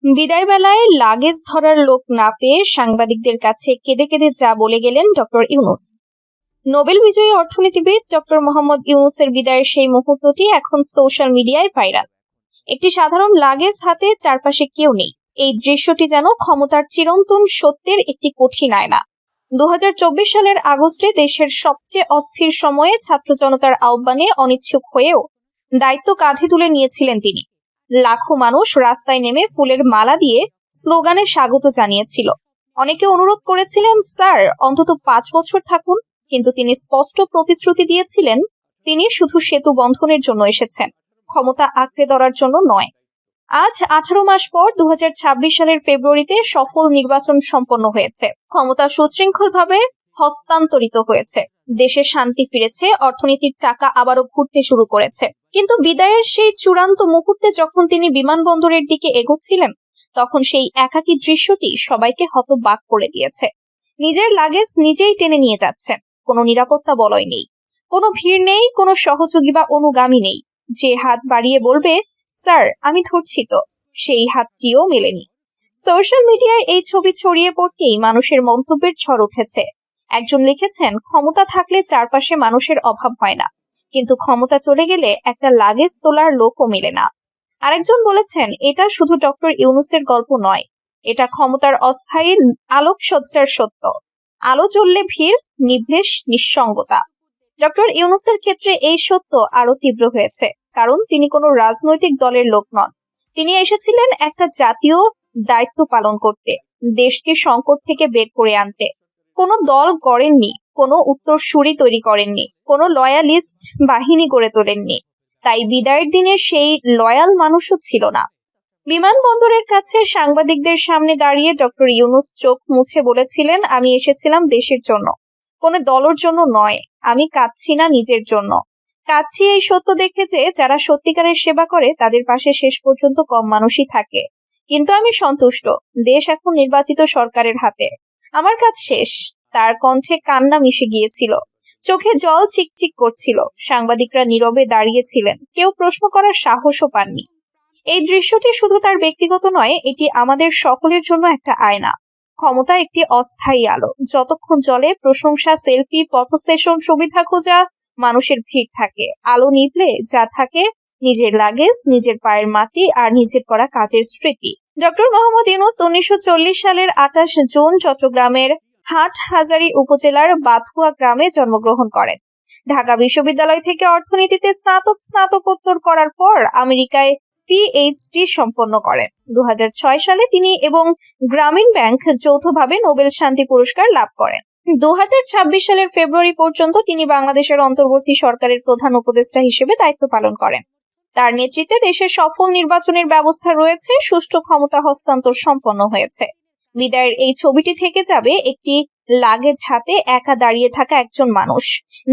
বিদায় বেলায় লাগেজ ধরার লোক না পেয়ে সাংবাদিকদের কাছে কেঁদে কেঁদে যা বলে গেলেন ডক্টর ইউনূস। নোবেল বিজয়ী অর্থনীতিবিদ ডক্টর মোহাম্মদ ইউনূসের বিদায়ের সেই মুহূর্তটি এখন সোশ্যাল মিডিয়ায় ভাইরাল। একটি সাধারণ লাগেজ হাতে, চারপাশে কেউ নেই। এই দৃশ্যটি যেন ক্ষমতার চিরন্তন সত্যের একটি কঠিন আয়না। 2024 সালের আগস্টে দেশের সবচেয়ে অস্থির সময়ে ছাত্র জনতার আহ্বানে অনিচ্ছুক হয়েও দায়িত্ব কাঁধে তুলে নিয়েছিলেন তিনি। লাখো মানুষ রাস্তায় নেমে ফুলের মালা দিয়ে স্লোগানে স্বাগত জানিয়েছিল। অনেকে অনুরোধ করেছিলেন, স্যার অন্তত 5 বছর থাকুন, কিন্তু তিনি স্পষ্ট প্রতিশ্রুতি দিয়েছিলেন তিনি শুধু সেতু বন্ধনের জন্য এসেছেন, ক্ষমতা আঁকড়ে ধরার জন্য নয়। আজ 18 মাস পর 2026 সালের ফেব্রুয়ারিতে সফল নির্বাচন সম্পন্ন হয়েছে। ক্ষমতা সুশৃঙ্খলভাবে হস্তান্তরিত হয়েছে, দেশে শান্তি ফিরেছে, অর্থনীতির চাকা আবারও ঘুরতে শুরু করেছে। কিন্তু বিদায়ের সেই চূড়ান্ত মুহূর্তে যখন তিনি বিমানবন্দরের দিকে এগোচ্ছিলেন, তখন সেই একাকী দৃশ্যটি সবাইকে হতবাক করে দিয়েছে। নিজের লাগেজ নিজেই টেনে নিয়ে যাচ্ছেন, কোনো নিরাপত্তা বলয় নেই, কোনো ভিড় নেই, কোনো সহযোগী বা অনুগামী নেই যে হাত বাড়িয়ে বলবে, স্যার আমি ধরছি তো, সেই হাতটিও মেলেনি। সোশ্যাল মিডিয়ায় এই ছবি ছড়িয়ে পড়তেই মানুষের মন্তব্যের ঝড় উঠেছে। একজন লিখেছেন, ক্ষমতা থাকলে চারপাশে মানুষের অভাব হয় না, কিন্তু ক্ষমতা চলে গেলে একটা লাগেজ তোলার লোকও মেলে না। আরেকজন বলেছেন, এটা শুধু ডক্টর ইউনূসের গল্প নয়, এটা ক্ষমতার অস্থায়ী আলোকসজ্জার সত্য। আলো জ্বললে ভিড়, নিভলে নিঃসঙ্গতা। ডক্টর ইউনূসের ক্ষেত্রে এই সত্য আরো তীব্র হয়েছে, কারণ তিনি কোনো রাজনৈতিক দলের লোক নন। তিনি এসেছিলেন একটা জাতীয় দায়িত্ব পালন করতে, দেশকে সংকট থেকে বের করে আনতে। কোনো দল গড়েননি, কোনো উত্তরসূরি তৈরি করেননি, কোনো লয়ালিস্ট বাহিনী গড়ে তোলেননি। তাই বিদায়ের দিনে সেই লয়াল মানুষও ছিল না। বিমানবন্দরের কাছে সাংবাদিকদের সামনে দাঁড়িয়ে ডক্টর ইউনূস চোখ মুছে বলেছিলেন, আমি এসেছিলাম দেশের জন্য, কোনো দলের জন্য নয়। আমি কাঁদছি না নিজের জন্য, কাঁদছি এই সত্য দেখে যে যারা সত্যিকারের সেবা করে তাদের পাশে শেষ পর্যন্ত কম মানুষই থাকে। কিন্তু আমি সন্তুষ্ট, দেশ এখন নির্বাচিত সরকারের হাতে, আমার কাজ শেষ। তার কণ্ঠে কান্না মিশে গিয়েছিল, চোখে জল চিকচিক করছিল। সাংবাদিকরা নীরবে দাঁড়িয়েছিলেন, কেউ প্রশ্ন করার সাহসও পাননি। এই দৃশ্যটি শুধু তার ব্যক্তিগত নয়, এটি আমাদের সকলের জন্য একটা আয়না। ক্ষমতা একটি অস্থায়ী আলো, যতক্ষণ জ্বলে প্রশংসা, সেলফি, ফটো সেশন, সুবিধা খোঁজা, মানুষের ভিড় থাকে। আলো নিভলে যা থাকে নিজের লাগেজ, নিজের পায়ের মাটি আর নিজের করা কাজের স্মৃতি। ডক্টর মোহাম্মদ ইউনূস 1940 সালের 28 জুন চট্টগ্রামের হাটহাজারী উপজেলার বাথুয়া গ্রামে জন্মগ্রহণ করেন। ঢাকা বিশ্ববিদ্যালয় থেকে অর্থনীতিতে স্নাতকোত্তর করার পর আমেরিকায় পিএইচডি সম্পন্ন করেন। 2006 সালে তিনি এবং গ্রামীণ ব্যাংক যৌথভাবে নোবেল শান্তি পুরস্কার লাভ করেন। 2026 সালের ফেব্রুয়ারি পর্যন্ত তিনি বাংলাদেশের অন্তর্বর্তী সরকারের প্রধান উপদেষ্টা হিসেবে দায়িত্ব পালন করেন। তার নেতৃত্বে দেশের সফল নির্বাচনের ব্যবস্থা রয়েছে, সুষ্ঠু ক্ষমতা হস্তান্তর সম্পন্ন হয়েছে। বিদায়ের এই ছবিটি থেকে যাবে একটি লাগেজ হাতে একা দাঁড়িয়ে থাকা একজন মানুষ,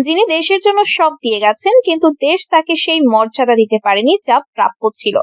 যিনি দেশের জন্য সব দিয়ে গেছেন, কিন্তু দেশ তাকে সেই মর্যাদা দিতে পারেনি যা প্রাপ্য ছিল।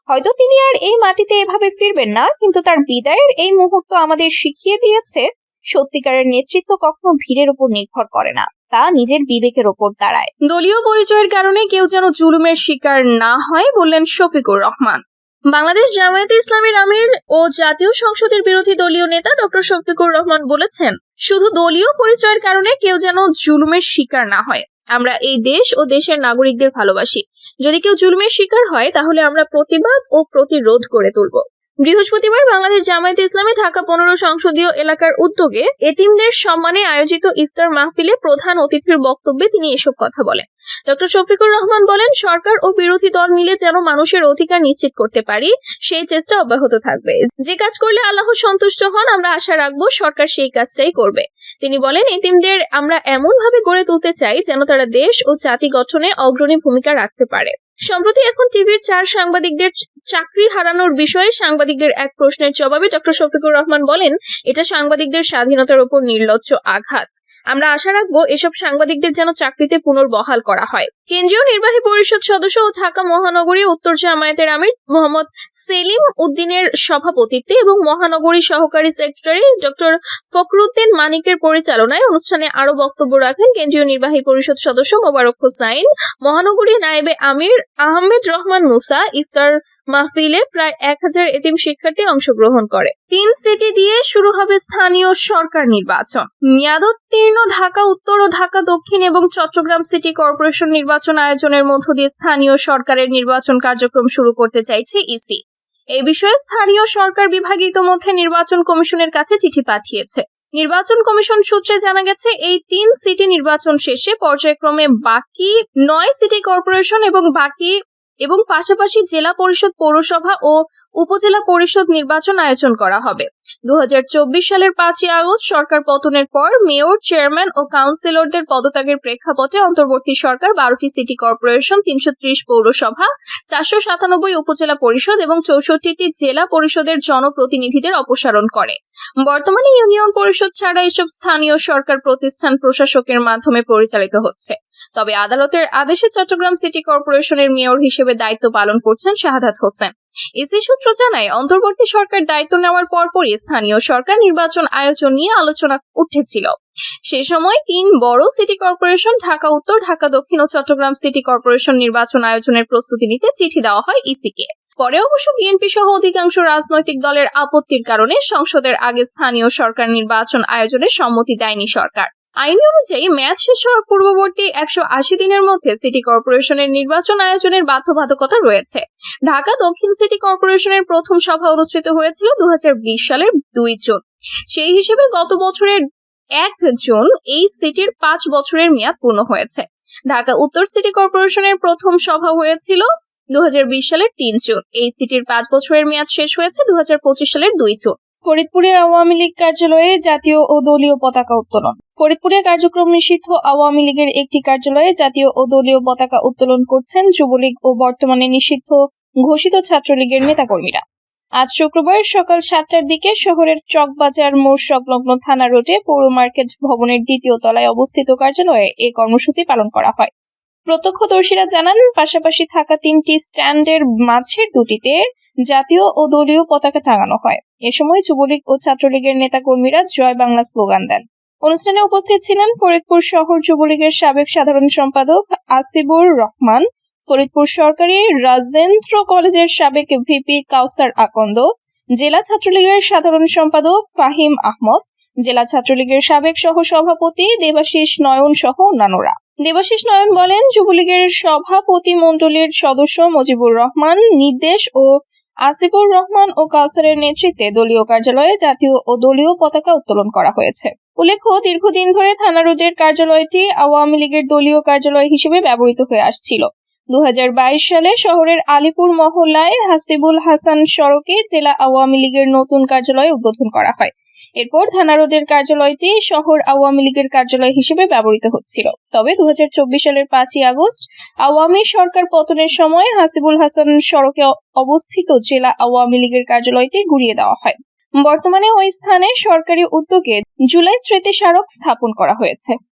হয়তো তিনি আর এই মাটিতে এভাবে ফিরবেন না, কিন্তু তার বিদায়ের এই মুহূর্ত আমাদের শিখিয়ে দিয়েছে সত্যিকারের নেতৃত্ব কখনো ভিড়ের উপর নির্ভর করে না, তা নিজের বিবেকের ওপর দাঁড়ায়। দলীয় পরিচয়ের কারণে কেউ যেন জুলুমের শিকার না হয়, বললেন শফিকুর রহমান। বাংলাদেশ জামায়াতে ইসলামীর আমির ও জাতীয় সংসদের বিরোধী দলীয় নেতা ডক্টর শফিকুর রহমান বলেছেন, শুধু দলীয় পরিচয়ের কারণে কেউ যেন জুলুমের শিকার না হয়। আমরা এই দেশ ও দেশের নাগরিকদের ভালোবাসি। যদি কেউ জুলুমের শিকার হয়, তাহলে আমরা প্রতিবাদ ও প্রতিরোধ করে তুলব। বৃহস্পতিবার বাংলাদেশ জামায়াতে ইসলামী ঢাকা 15 সংসদীয় এলাকার উদ্যোগে এতিমদের সম্মানে আয়োজিত ইফতার মাহফিলে প্রধান অতিথির বক্তব্যে তিনি এসব কথা বলেন। ডক্টর শফিকুর রহমান বলেন, সরকার ও বিরোধী দল মিলে যেন মানুষের অধিকার নিশ্চিত করতে পারি, সেই চেষ্টা অব্যাহত থাকবে। যে কাজ করলে আল্লাহ সন্তুষ্ট হন, আমরা আশা রাখবো সরকার সেই কাজটাই করবে। তিনি বলেন, এতিমদের আমরা এমন ভাবে গড়ে তুলতে চাই যেন তারা দেশ ও জাতি গঠনে অগ্রণী ভূমিকা রাখতে পারে। সম্প্রতি এখন টিভির 4 সাংবাদিকদের চাকরি হারানোর বিষয়ে সাংবাদিকদের এক প্রশ্নের জবাবে ডক্টর শফিকুর রহমান বলেন, এটা সাংবাদিকদের স্বাধীনতার উপর নির্লজ্জ আঘাত। আমরা আশা রাখবো এসব সাংবাদিকদের যেন চাকরিতে পুনর্বহাল করা হয়। কেন্দ্রীয় নির্বাহী পরিষদ সদস্য ও ঢাকা মহানগরী উত্তর জামায়াতের আমির মোহাম্মদ সেলিম উদ্দিনের সভাপতিত্বে এবং মহানগরী সহকারী সেক্রেটারি ডক্টর ফখরুদ্দিন মানিকের পরিচালনায় অনুষ্ঠানে আরো বক্তব্য রাখেন কেন্দ্রীয় নির্বাহী পরিষদ সদস্য মোবারক হোসাইন। মহানগরী নায়েবে আমির আহমেদ রহমান মুসা ইফতার মাহফিলে প্রায় 1000 এতিম শিক্ষার্থী অংশগ্রহণ করে। 3 সিটি দিয়ে শুরু হবে স্থানীয় সরকার নির্বাচন। মেয়াদোত্তীর্ণ ঢাকা উত্তর ও ঢাকা দক্ষিণ এবং চট্টগ্রাম সিটি কর্পোরেশন নির্বাচন আয়োজনের মধ্য দিয়ে স্থানীয় সরকারের নির্বাচন কার্যক্রম শুরু করতে চাইছে ইসি। এই বিষয়ে স্থানীয় সরকার বিভাগ ইতোমধ্যে নির্বাচন কমিশনের কাছে চিঠি পাঠিয়েছে। নির্বাচন কমিশন সূত্রে জানা গেছে, এই 3 সিটি নির্বাচন শেষে পর্যায়ক্রমে বাকি 9 সিটি কর্পোরেশন এবং পাশাপাশি জেলা পরিষদ, পৌরসভা ও উপজেলা পরিষদ নির্বাচন আয়োজন করা হবে। 2024 সালের 5 আগস্ট সরকার পতনের পর মেয়র, চেয়ারম্যান ও কাউন্সিলরদের পদত্যাগের প্রেক্ষাপটে অন্তর্বর্তী সরকার 12টি সিটি কর্পোরেশন, 330 পৌরসভা, 497 উপজেলা পরিষদ এবং 64টি জেলা পরিষদের জনপ্রতিনিধিদের অপসারণ করে। বর্তমানে ইউনিয়ন পরিষদ ছাড়া এসব স্থানীয় সরকার প্রতিষ্ঠান প্রশাসকের মাধ্যমে পরিচালিত হচ্ছে। তবে আদালতের আদেশে চট্টগ্রাম সিটি কর্পোরেশনের মেয়র হিসেবে দায়িত্ব পালন করছেন শাহাদাত হোসেন। ইসি সূত্র জানায়, অন্তর্বর্তী সরকার দায়িত্ব নেওয়ার পরপরই স্থানীয় সরকার নির্বাচন আয়োজন নিয়ে আলোচনা উঠেছিল। সে সময় 3 বড় সিটি কর্পোরেশন ঢাকা উত্তর, ঢাকা দক্ষিণ ও চট্টগ্রাম সিটি কর্পোরেশন নির্বাচন আয়োজনের প্রস্তুতি নিতে চিঠি দেওয়া হয় ইসিকে। পরে অবশ্য বিএনপি সহ অধিকাংশ রাজনৈতিক দলের আপত্তির কারণে সংসদের আগে স্থানীয় সরকার নির্বাচন আয়োজনের সম্মতি দেয়নি সরকার। আইন অনুযায়ী মেয়াদ শেষ হওয়ার পূর্ববর্তী 180 দিনের মধ্যে সিটি কর্পোরেশনের নির্বাচন আয়োজনের বাধ্যবাধকতা রয়েছে। ঢাকা দক্ষিণ সিটি কর্পোরেশনের প্রথম সভা অনুষ্ঠিত হয়েছিল 2020 সালের 2 জুন। সেই হিসেবে গত বছরের 1 জুন এই সিটির 5 বছরের মেয়াদ পূর্ণ হয়েছে। ঢাকা উত্তর সিটি কর্পোরেশনের প্রথম সভা হয়েছিল 2020 সালের 3 জুন। এই সিটির 5 বছরের মেয়াদ শেষ হয়েছে 2025 সালের 2 জুন। ফরিদপুরে আওয়ামী লীগ কার্যালয়ে জাতীয় ও দলীয় পতাকা উত্তোলন। ফরিদপুরে কার্যক্রম নিষিদ্ধ আওয়ামী লীগের একটি কার্যালয়ে জাতীয় ও দলীয় পতাকা উত্তোলন করছেন যুবলীগ ও বর্তমানে নিষিদ্ধ ঘোষিত ছাত্রলীগের নেতাকর্মীরা। আজ শুক্রবার সকাল 7টার দিকে শহরের চকবাজার মোড় সংলগ্ন থানা রোডে পৌর মার্কেট ভবনের 2য় তলায় অবস্থিত কার্যালয়ে এই কর্মসূচি পালন করা হয়। প্রত্যক্ষদর্শীরা জানান, পাশাপাশি থাকা 3টি স্ট্যান্ডের মাঝের 2টিতে জাতীয় ও দলীয় পতাকা টাঙানো হয়। এ সময় যুবলীগ ও ছাত্রলীগের নেতাকর্মীরা জয় বাংলা স্লোগান দেন। অনুষ্ঠানে উপস্থিত ছিলেন ফরিদপুর শহর যুবলীগের সাবেক সাধারণ সম্পাদক আসিবুর রহমান, ফরিদপুর সরকারি রাজেন্দ্র কলেজের সাবেক ভিপি কাউসার আকন্দ, জেলা ছাত্রলীগের সাধারণ সম্পাদক ফাহিম আহমদ, জেলা ছাত্রলীগের সাবেক সহসভাপতি দেবাশিস নয়ন সহ অন্যান্যরা। দেবাশিস নয়ন বলেন, যুবলীগের সভাপতি মণ্ডলীর সদস্য মুজিবুর রহমান নির্দেশ ও আসিফুর রহমান ও কাউসারের নেতৃত্বে দলীয় কার্যালয়ে জাতীয় ও দলীয় পতাকা উত্তোলন করা হয়েছে। উল্লেখ্য, দীর্ঘদিন ধরে থানা রোডের কার্যালয়টি আওয়ামী লীগের দলীয় কার্যালয় হিসেবে ব্যবহৃত হয়ে আসছিল। 2022 সালে শহরের আলিপুর মহল্লায় হাসিবুল হাসান সড়কে জেলা আওয়ামী লীগের নতুন কার্যালয় উদ্বোধন করা হয়। এরপর থানা রোডের কার্যালয়টি শহর আওয়ামী লীগের কার্যালয় হিসেবে ব্যবহৃত হচ্ছিল। তবে 2024 সালের 5 আগস্ট আওয়ামী সরকার পতনের সময় হাসিবুল হাসান সড়কে অবস্থিত জেলা আওয়ামী লীগের কার্যালয়টি গুড়িয়ে দেওয়া হয়। বর্তমানে ওই স্থানে সরকারি উদ্যোগে জুলাই স্মৃতি স্মারক স্থাপন করা হয়েছে।